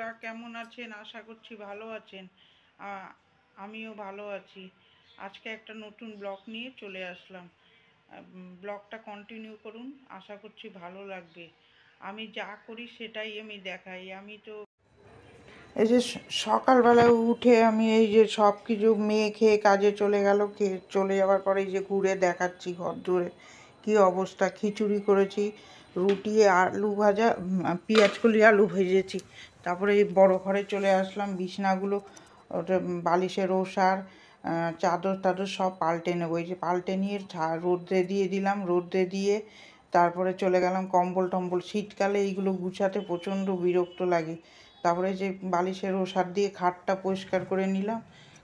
বন্ধুরা কেমন আছেন? আশা করছি ভালো আছেন। আমিও ভালো আছি। আজকে একটা নতুন ব্লগ নিয়ে চলে আসলাম। ব্লগটা কন্টিনিউ করুন, আশা করছি ভালো লাগবে। আমি যা করি সেটাই আমি দেখাই। আমি তো এই যে সকালবেলায় উঠে আমি এই যে সব কিছু মেয়ে খেয়ে কাজে চলে গেল, খেয়ে চলে যাওয়ার পরে এই যে ঘুরে দেখাচ্ছি ঘর দূরে কী অবস্থা। খিচুড়ি করেছি, রুটি, আলু ভাজা, পেঁয়াজ কলি আলু ভেজেছি। তারপরে এই বড় ঘরে চলে আসলাম। বিছনাগুলো, ওটা বালিশের ওষার, চাদর টাদর সব পাল্টে নেবো। এই যে পাল্টে নিয়ে রোদ্রে দিয়ে দিলাম। রোদ্রে দিয়ে তারপরে চলে গেলাম কম্বল টম্বল। শীতকালে এইগুলো গুছাতে প্রচণ্ড বিরক্ত লাগে। তারপরে যে বালিশের ওষার দিয়ে খাটটা পরিষ্কার করে নিলাম।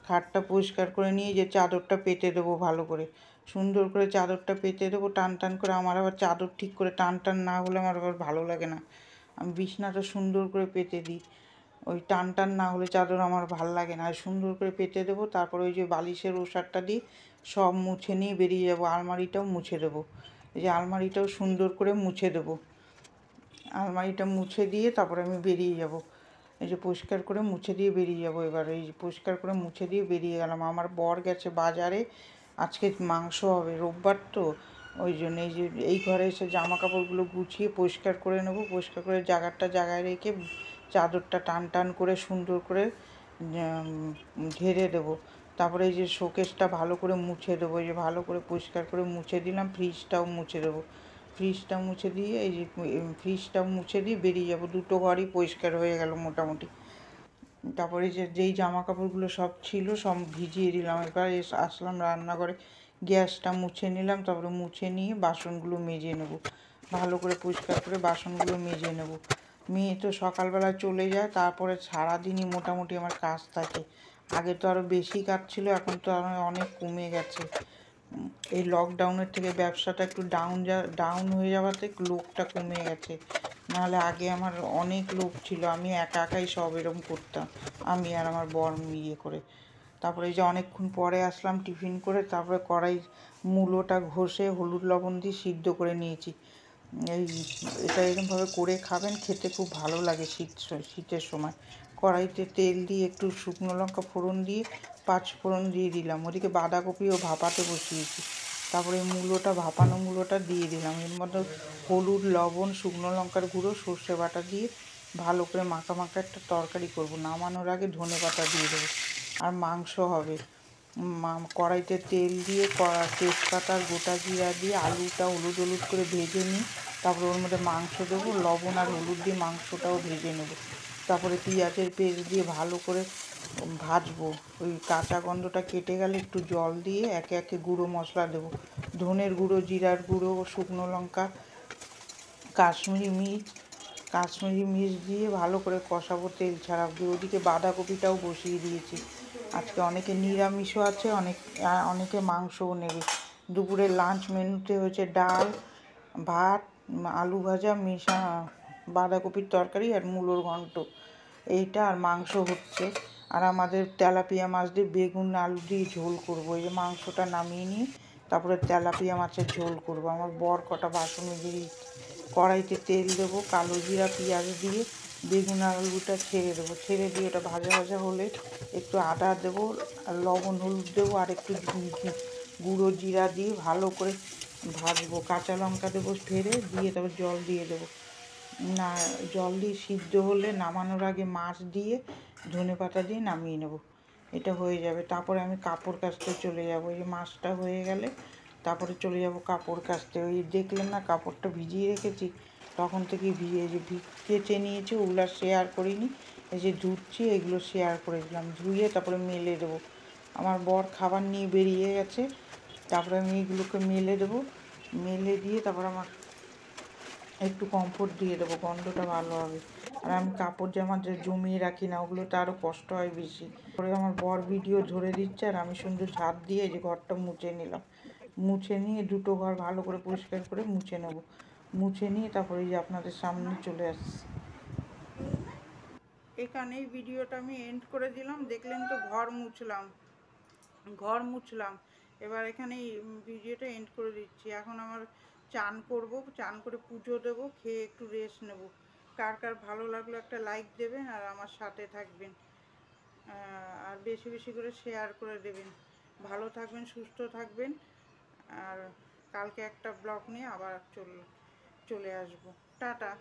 খাটটা পরিষ্কার করে নিয়ে যে চাদরটা পেতে দেবো ভালো করে, সুন্দর করে চাদরটা পেতে দেবো টান টান করে। আমার আবার চাদর ঠিক করে টান টান না হলে আমার আবার ভালো লাগে না। আমি বিছনাটা সুন্দর করে পেতে দিই, ওই টান টান না হলে চাদর আমার ভাল লাগে না। সুন্দর করে পেতে দেবো। তারপর ওই যে বালিশের ওষারটা দিয়ে সব মুছে নিয়ে বেরিয়ে যাবো। আলমারিটাও মুছে দেবো। এই যে আলমারিটাও সুন্দর করে মুছে দেবো। আলমারিটা মুছে দিয়ে তারপরে আমি বেরিয়ে যাব। এই যে পরিষ্কার করে মুছে দিয়ে বেরিয়ে যাব। এবার এই যে পরিষ্কার করে মুছে দিয়ে বেরিয়ে গেলাম। আমার বর গেছে বাজারে, আজকে মাংস হবে, রোববার তো, ওই জন্য এই যে এই ঘরে এসে জামা কাপড়গুলো গুছিয়ে পরিষ্কার করে নেবো। পরিষ্কার করে জায়গায় রেখে চাদরটা টান টান করে সুন্দর করে ঝেড়ে দেবো। তারপরে এই যে শোকেসটা ভালো করে মুছে দেবো। এই যে ভালো করে পরিষ্কার করে মুছে দিলাম। ফ্রিজটাও মুছে দেবো। ফ্রিজটা মুছে দিয়ে এই যে ফ্রিজটা মুছে দিয়ে বেরিয়ে যাব। দুটো ঘরই পরিষ্কার হয়ে গেল মোটামুটি। তারপরে যে যেই জামা কাপড়গুলো সব ছিল সব ভিজিয়ে দিলাম। এবার আসলাম রান্নাঘরে, গ্যাসটা মুছে নিলাম। তারপরে মুছে নিয়ে বাসনগুলো মেজে নেব, ভালো করে পরিষ্কার করে বাসনগুলো মেজে নেব। মেয়ে তো সকালবেলা চলে যায়, তারপরে সারাদিনই মোটামুটি আমার কাজ থাকে। আগে তো আরও বেশি কাজ ছিল, এখন তো আরও অনেক কমে গেছে। এই লকডাউনের থেকে ব্যবসাটা একটু ডাউন হয়ে যাওয়াতে লোকটা কমে গেছে। নাহলে আগে আমার অনেক লোক ছিল, আমি একা একাই সব এরকম করতাম, আমি আর আমার বর মিলিয়ে করে। তারপরে এই যে অনেকক্ষণ পরে আসলাম টিফিন করে। তারপরে কড়াই মূলোটা ঘষে হলুদ লবণ দিয়ে সিদ্ধ করে নিয়েছি। এই এটা এরকমভাবে করে খাবেন, খেতে খুব ভালো লাগে শীতের সময়। কড়াইতে তেল দিয়ে একটু শুকনো লঙ্কা ফোড়ন দিয়ে পাঁচ ফোড়ন দিয়ে দিলাম। ওদিকে বাঁধাকপিও ভাপাতে বসিয়েছি। তারপরে ভাপানো মূলোটা দিয়ে দিলাম। এর মধ্যে হলুদ, লবণ, শুকনো লঙ্কার গুঁড়ো, সর্ষে বাটা দিয়ে ভালো করে মাখা মাখা একটা তরকারি করব। নামানোর আগে ধনেপাতা দিয়ে দেবো। আর মাংস হবে। কড়াইতে তেল দিয়ে তেজপাতা আর গোটা জিরা দিয়ে আলুটা হলুদ করে ভেজে নিই। তারপরে ওর মধ্যে মাংস দেবো, লবণ আর হলুদ দিয়ে মাংসটাও ভেজে নেব। তারপরে পেঁয়াজের পেস্ট দিয়ে ভালো করে ভাজবো। ওই কাঁচা গন্ধটা কেটে গেলে একটু জল দিয়ে একে একে গুঁড়ো মশলা দেবো। ধনের গুঁড়ো, জিরার গুঁড়ো, শুকনো লঙ্কা, কাশ্মীরি মির্চ দিয়ে ভালো করে কষাবো, তেল ছাড়া দিয়ে। ওদিকে বাঁধাকপিটাও বসিয়ে দিয়েছি। আজকে অনেকে নিরামিষও আছে, অনেকে মাংসও নেবে। দুপুরের লাঞ্চ মেনুতে হয়েছে ডাল, ভাত, আলু ভাজা, বাঁধাকপির তরকারি আর মূলোর ঘন্ট, এইটা আর মাংস হচ্ছে। আর আমাদের তেলাপিয়া মাছ দিয়ে বেগুন আলু দিয়ে ঝোল করবো। এই যে মাংসটা নামিয়ে নিয়ে তারপরে তেলাপিয়া মাছের ঝোল করব। আমার বর কটা বাসন মেজে, কড়াইতে তেল দেবো, কালো জিরা পেঁয়াজ দিয়ে বেগুন আলুটা ছেড়ে দেবো। ছেড়ে দিয়ে ওটা ভাজা ভাজা হলে একটু আদা দেবো আর লবণ হলুদ দেবো আর একটু গুঁড়ো জিরা দিয়ে ভালো করে ভাজবো। কাঁচা লঙ্কা দেবো ফেলে দিয়ে, তারপর জল দিয়ে দেবো। না, জল দিয়ে সিদ্ধ হলে নামানোর আগে মাছ দিয়ে ধনেপাতা দিয়ে নামিয়ে নেব। এটা হয়ে যাবে। তারপরে আমি কাপড় কাচতে চলে যাব। এই মাছটা হয়ে গেলে তারপরে চলে যাব কাপড় কাচতে। ওই দেখলেন না কাপড়টা ভিজিয়ে রেখেছি, তখন থেকেই কেচে নিয়েছি, ওগুলো শেয়ার করিনি। এই যে ধুচ্ছি, এগুলো শেয়ার করে দিলাম। ধুয়ে তারপরে মেলে দেবো। আমার বর খাবার নিয়ে বেরিয়ে গেছে, তারপরে আমি এগুলোকে মেলে দেবো। মেলে দিয়ে তারপর আমার একটু কমফোর্ট দিয়ে দেবো, গন্ধটা ভালো হবে। আর আমি কাপড় জামা যে জমিয়ে রাখি না, ওগুলোতে আরও কষ্ট হয় বেশি করে। আমার বর ভিডিও ধরে দিচ্ছে আর আমি সুন্দর ঝাঁপ দিয়ে যে ঘরটা মুছে নিলাম। মুছে নিয়ে দুটো ঘর ভালো করে পরিষ্কার করে মুছে নেব। মুছে নিয়ে তারপরে যে আপনাদের সামনে চলে আসছি। এখানেই ভিডিওটা আমি এন্ড করে দিলাম। দেখলেন তো ঘর মুছলাম। এবার এখানেই ভিডিওটা এন্ড করে দিচ্ছি। এখন আমার চান করব, চান করে পুজো দেবো, খেয়ে একটু রেস্ট নেব। কার কার ভালো লাগলো একটা লাইক দেবেন আর আমার সাথে থাকবেন, আর বেশি বেশি করে শেয়ার করে দেবেন। ভালো থাকবেন, সুস্থ থাকবেন। আর কালকে একটা ব্লগ নিয়ে আবার চলে আসবো। টাটা।